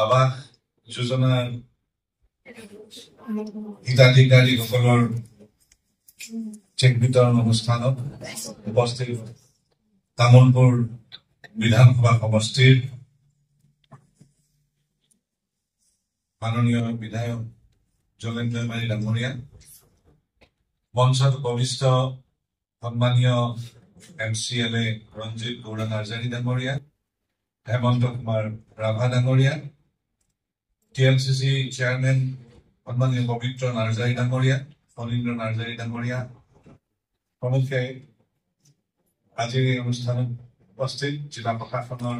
আৱাস যোজনাৰ হিতাধিকাৰীসকলৰ চেক বিতৰণ অনুষ্ঠানত উপস্থিত তামোলপুৰ বিধানসভা সমষ্টিৰ মাননীয় বিধায়ক যোগেন্দ্ৰ মাৰী ডাঙৰীয়া, মঞ্চত উপবিষ্ট সন্মানীয় MCLA ৰঞ্জিত গৌৰা নাৰ্জাৰী ডাঙৰীয়া, হেমন্ত কুমাৰ ৰাভা ডাঙৰীয়া, TLCC চেয়াৰমেন সন্মানীয় পবিত্ৰ নাৰ্জাৰী ডাঙৰীয়া, ফণীন্দ্ৰ নাৰ্জাৰী ডাঙৰীয়া প্ৰমুখে আজিৰ এই অনুষ্ঠানত উপস্থিত জিলা প্ৰশাসনৰ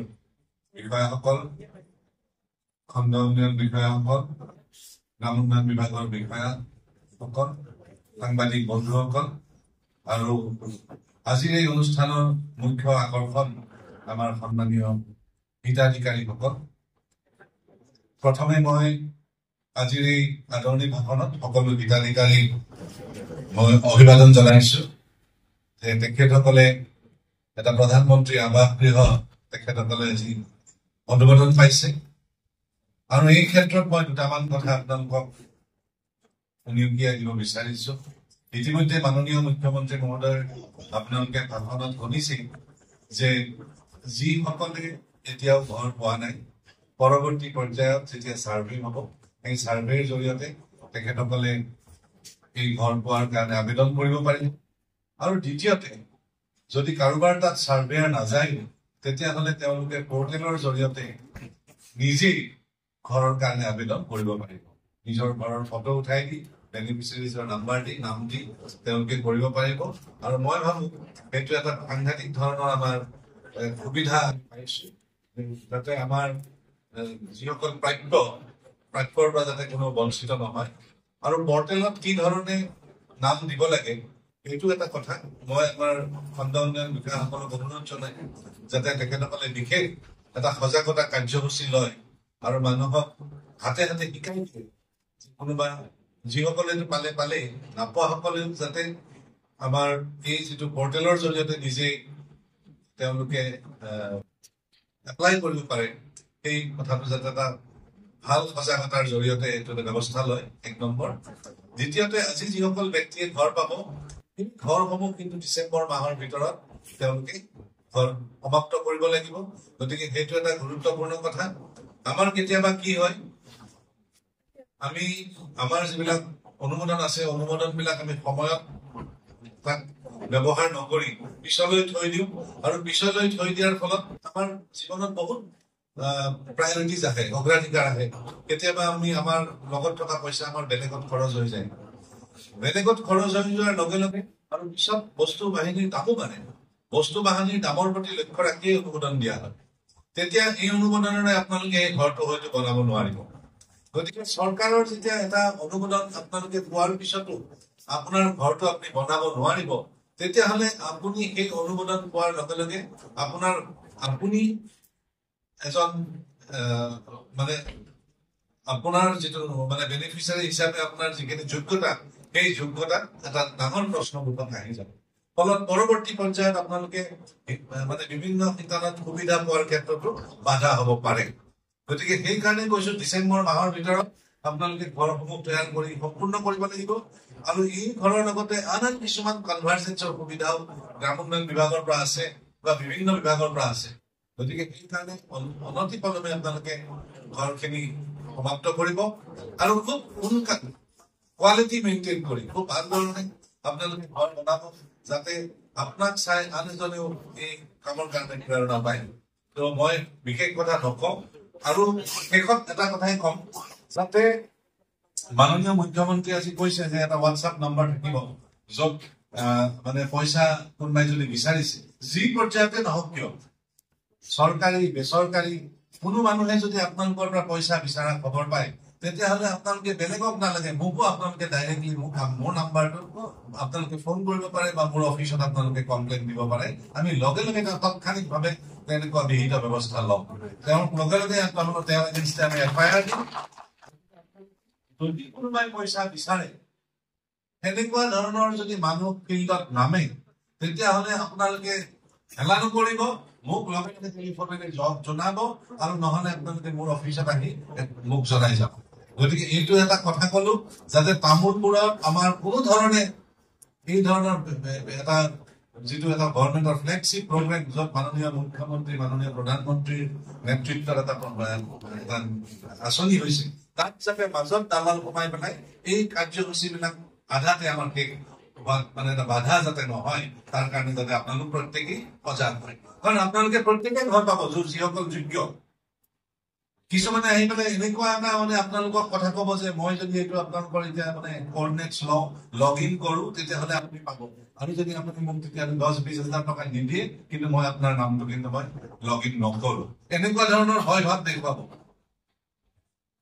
বিষয়াসকল, খণ্ড উন্নয়ন বিষয়াসকল, গ্ৰাম উন্নয়ন বিভাগৰ বিষয়াসকল, সাংবাদিক বন্ধুসকল আৰু আজিৰ এই অনুষ্ঠানৰ মুখ্য আকৰ্ষণ আমাৰ সন্মানীয় হিতাধিকাৰীসকল। প্ৰথমে মই আজিৰ এই আদৰণি ভাষণত সকলো হিতাধিকাৰীক মই অভিবাদন জনাইছো যে তেখেতসকলে এটা প্ৰধানমন্ত্ৰী আৱাস গৃহ তেখেতসকলে আজি অনুমোদন পাইছে আৰু এই ক্ষেত্ৰত মই দুটামান কথা আপোনালোকক উনিয়াই দিব বিচাৰিছো। ইতিমধ্যে মাননীয় মুখ্যমন্ত্ৰী মহোদয় আপোনালোকে ভাষণত শুনিছে যে যিসকলে এতিয়াও ঘৰ পোৱা নাই, পৰৱৰ্তী পৰ্যায়ত যেতিয়া ছাৰ্ভে হ'ব, এই ছাৰ্ভেৰ জৰিয়তে তেখেতসকলে এই ঘৰ পোৱাৰ কাৰণে আবেদন কৰিব পাৰিব। আৰু দ্বিতীয়তে যদি কাৰোবাৰ তাত ছাৰ্ভে নাযায়, তেতিয়াহ'লে তেওঁলোকে পৰ্টেলৰ জৰিয়তে নিজেই ঘৰৰ কাৰণে আবেদন কৰিব পাৰিব। নিজৰ ঘৰৰ ফটো উঠাই দি বেনিফিচিয়াৰিজৰ নাম্বাৰ দি নাম দি তেওঁলোকে কৰিব পাৰিব। আৰু মই ভাবো সেইটো এটা সাংঘাতিক ধৰণৰ আমাৰ সুবিধা পাইছো, যাতে আমাৰ যিসকল প্ৰাপ্যৰ পৰা যাতে কোনো বঞ্চিত নহয়। আৰু পৰ্টেলত কি ধৰণে নাম দিব লাগে এইটো এটা কথা মই আমাৰ খণ্ড উন্নয়ন বিষয়াসকলক অনুৰোধ জনাই যাতে তেখেতসকলে বিশেষ এটা সজাগতা কাৰ্যসূচী লয় আৰু মানুহক হাতে হাতে শিকাই দিয়ে। কোনোবা যিসকলে পালে নাপোৱাসকলেও যাতে আমাৰ এই যিটো পৰ্টেলৰ জৰিয়তে নিজেই তেওঁলোকে এপ্লাই কৰিব পাৰে, সেই কথাটো যাতে এটা ভাল সজাগতাৰ জৰিয়তে এইটো ব্যৱস্থা লয়, এক নম্বৰ। দ্বিতীয়তে আজি যিসকল ব্যক্তিয়ে ঘৰ পাব, সেই ঘৰসমূহ কিন্তু ডিচেম্বৰ মাহৰ ভিতৰত তেওঁলোকে ঘৰ সমাপ্ত কৰিব লাগিব। গতিকে সেইটো এটা গুৰুত্বপূৰ্ণ কথা। আমাৰ কেতিয়াবা কি হয়, আমি আমাৰ যিবিলাক অনুমোদন আছে, অনুমোদনবিলাক আমি সময়ত তাক ব্যৱহাৰ নকৰি পিছলৈ থৈ দিওঁ, আৰু পিছলৈ থৈ দিয়াৰ ফলত আমাৰ জীৱনত বহুত প্ৰায়ৰিটিজ আহে, অগ্ৰাধিকাৰ আহে। কেতিয়াবা আমি আমাৰ লগত থকা পইচা আমাৰ বেলেগত খৰচ হৈ যায়, বেলেগত খৰচ হৈ যোৱাৰ লগে লগে আৰু পিছত বস্তু বাহিনীৰ দামো বাঢ়ে, বস্তু বাহিনীৰ দামৰ প্ৰতি লক্ষ্য ৰাখিয়ে অনুমোদন দিয়া হয়। তেতিয়া এই অনুমোদনেৰে আপোনালোকে এই ঘৰটো হয়তো বনাব নোৱাৰিব। গতিকে চৰকাৰৰ যেতিয়া এটা অনুমোদন আপোনালোকে পোৱাৰ পিছতো আপোনাৰ ঘৰটো আপুনি বনাব নোৱাৰিব, তেতিয়াহ'লে আপুনি সেই অনুমোদন পোৱাৰ লগে লগে আপুনি এজন মানে আপোনাৰ যিটো মানে বেনিফিচিয়াৰী হিচাপে আপোনাৰ যিখিনি যোগ্যতা, সেই যোগ্যতা এটা ডাঙৰ প্ৰশ্নবোধক আহি যাব। ফলত পৰৱৰ্তী পৰ্যায়ত আপোনালোকে মানে বিভিন্ন শিতানত সুবিধা পোৱাৰ ক্ষেত্ৰতো বাধা হ'ব পাৰে। গতিকে সেইকাৰণে কৈছো ডিচেম্বৰ মাহৰ ভিতৰত আপোনালোকে ঘৰসমূহ তৈয়াৰ কৰি সম্পূৰ্ণ কৰিব লাগিব। আৰু এই ঘৰৰ লগতে আন কিছুমান কনভাৰ্জেন্সৰ সুবিধাও গ্ৰাম উন্নয়ন বিভাগৰ পৰা আছে বা বিভিন্ন বিভাগৰ পৰা আছে। গতিকে সেইকাৰণে অনতি পলমে আপোনালোকে ঘৰখিনি সমাপ্ত কৰিব আৰু খুব সোনকালে কোৱালিটি মেইনটেইন কৰি খুব ভাল ধৰণে আপোনালোকে ঘৰ বনাব, যাতে আপোনাক চাই আন এজনেও এই কামৰ কাৰণে প্ৰেৰণা পায়। তো মই বিশেষ কথা নকওঁ, আৰু শেষত এটা কথাই কম, যাতে মাননীয় মুখ্যমন্ত্ৰী আজি কৈছে যে এটা হোৱাটছআপ নম্বৰ থাকিব, য'ত মানে পইচা কোনোবাই যদি বিচাৰিছে, যি পৰ্যায়তে নহওক কিয়, চৰকাৰী বেচৰকাৰী কোনো মানুহে যদি আপোনালোকৰ পৰা পইচা বিচৰা খবৰ পায়, তেতিয়াহ'লে আপোনালোকে বেলেগক নালাগে, মোকো আপোনালোকে ডাইৰেক্টলি মোৰ নাম্বাৰটো আপোনালোকে ফোন কৰিব পাৰে বা মোৰ অফিচত আপোনালোকে কমপ্লেইন দিব পাৰে। আমি লগে লগে তাৎক্ষণিকভাৱে তেনেকুৱা বিহিত ব্যৱস্থা লওঁ। তেওঁৰ লগে লগে তেওঁ এগেইনষ্টে আমি FIR দিম। যদি কোনোবাই পইচা বিচাৰে, সেনেকুৱা ধৰণৰ যদি মানুহ ফিল্ডত নামে, তেতিয়াহ'লে আপোনালোকে হেলা নকৰিব, মোক লগে লগে টেলিফোনেৰে জনাব আৰু নহলে আপোনালোকে মোৰ অফিচত আহি মোক জনাই যাব। গতিকে এইটো এটা কথা কলো যাতে তামোলপুৰত আমাৰ কোনো ধৰণে এই ধৰণৰ এটা যিটো এটা গভৰ্ণমেণ্টৰ ফ্লেগশ্বিপ প্ৰগ্ৰেম য'ত মাননীয় মুখ্যমন্ত্ৰী মাননীয় প্ৰধানমন্ত্ৰীৰ নেতৃত্বত এটা আঁচনি হৈছে তাত যাতে মাজত দালাল কমাই পেলাই এই কাৰ্যসূচীবিলাক আধাতে আমাৰ শেষ মানে এটা বাধা যাতে নহয় তাৰ কাৰণে যাতে আপোনালোক প্ৰত্যেকেই সজাগ হয়। কাৰণ আপোনালোকে প্ৰত্যেকেই ঘৰ পাব যিসকল যোগ্য। কিছুমানে আহি পেলাই এনেকুৱা এটা মানে আপোনালোকক কথা কব যে মই যদি এইটো আপোনালোকৰ এতিয়া মানে কৰ্ডিনেটছ লগ ইন কৰো তেতিয়াহ'লে আপুনি পাব, আৰু যদি আপুনি মোক তেতিয়া 10-20 হাজাৰ টকা নিদিয়ে কিন্তু মই আপোনাৰ নামটো কিন্তু মই লগ ইন নকৰো, এনেকুৱা ধৰণৰ হয় ভাৱ দেখুৱাব।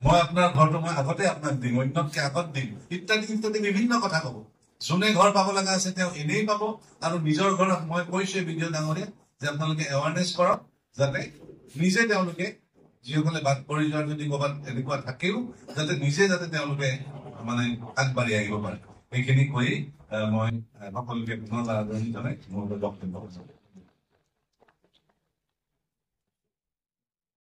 মই আপোনাৰ ঘৰটো মই আগতে আপোনাক দিম, অন্যতকে আগত দিম, ইত্যাদি ইত্যাদি বিভিন্ন কথা কব। যোনে ঘৰ পাব লগা আছে তেওঁ এনেই পাব, আৰু নিজৰ ঘৰত মই কৈছো বিডিঅ ডাঙৰীয়া যে আপোনালোকে এৱাৰনেছ কৰক যাতে নিজে তেওঁলোকে যিসকলে বাদ পৰি যোৱাৰ যদি ক'ৰবাত এনেকুৱা থাকেও যাতে নিজে যাতে তেওঁলোকে মানে আগবাঢ়ি আহিব পাৰে। এইখিনি কৈ মই সকলোকে পুনৰ আদৰণি জনাই মোৰ বক্তব্য